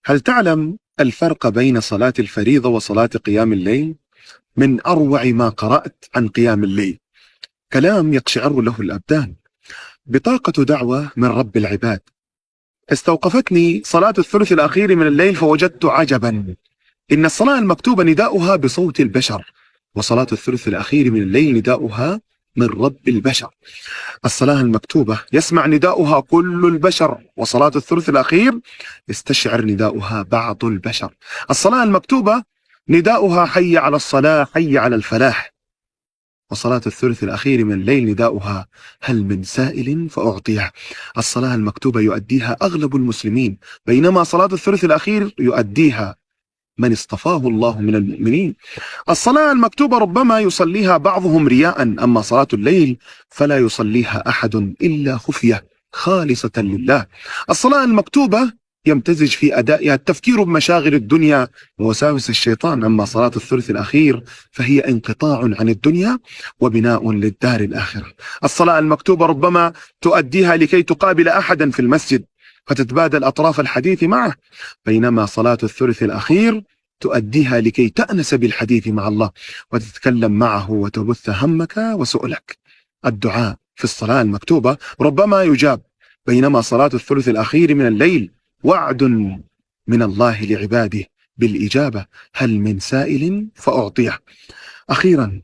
هل تعلم الفرق بين صلاة الفريضة وصلاة قيام الليل؟ من أروع ما قرأت عن قيام الليل كلام يقشعر له الأبدان، بطاقة دعوة من رب العباد. استوقفتني صلاة الثلث الأخير من الليل فوجدت عجبا، إن الصلاة المكتوبة نداؤها بصوت البشر، وصلاة الثلث الأخير من الليل نداؤها من رب البشر. الصلاة المكتوبة يسمع نداؤها كل البشر، وصلاة الثلث الأخير يستشعر نداؤها بعض البشر. الصلاة المكتوبة نداؤها حي على الصلاة حي على الفلاح، وصلاة الثلث الأخير من الليل نداؤها هل من سائل فأعطيه. الصلاة المكتوبة يؤديها أغلب المسلمين، بينما صلاة الثلث الأخير يؤديها من اصطفاه الله من المؤمنين. الصلاة المكتوبة ربما يصليها بعضهم رياء، أما صلاة الليل فلا يصليها أحد إلا خفية خالصة لله. الصلاة المكتوبة يمتزج في أدائها التفكير بمشاغل الدنيا ووساوس الشيطان، أما صلاة الثلث الأخير فهي انقطاع عن الدنيا وبناء للدار الآخرة. الصلاة المكتوبة ربما تؤديها لكي تقابل أحدا في المسجد فتتبادل أطراف الحديث معه، بينما صلاة الثلث الأخير تؤديها لكي تأنس بالحديث مع الله وتتكلم معه وتبث همك وسؤلك. الدعاء في الصلاة المكتوبة ربما يجاب، بينما صلاة الثلث الأخير من الليل وعد من الله لعباده بالإجابة هل من سائل فأعطيه. أخيرا،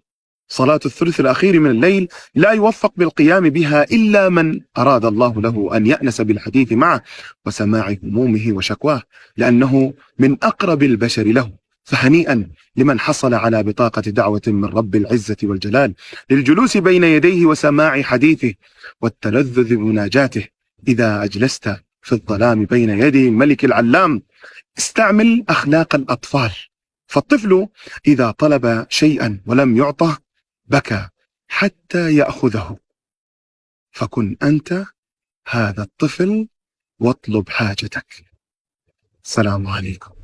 صلاة الثلث الأخير من الليل لا يوفق بالقيام بها إلا من أراد الله له أن يأنس بالحديث معه وسماع همومه وشكواه، لأنه من أقرب البشر له. فهنيئا لمن حصل على بطاقة دعوة من رب العزة والجلال للجلوس بين يديه وسماع حديثه والتلذذ بمناجاته. إذا أجلست في الظلام بين يدي الملك العلام استعمل أخلاق الأطفال، فالطفل إذا طلب شيئا ولم يعطه بكى حتى يأخذه، فكن أنت هذا الطفل واطلب حاجتك. السلام عليكم.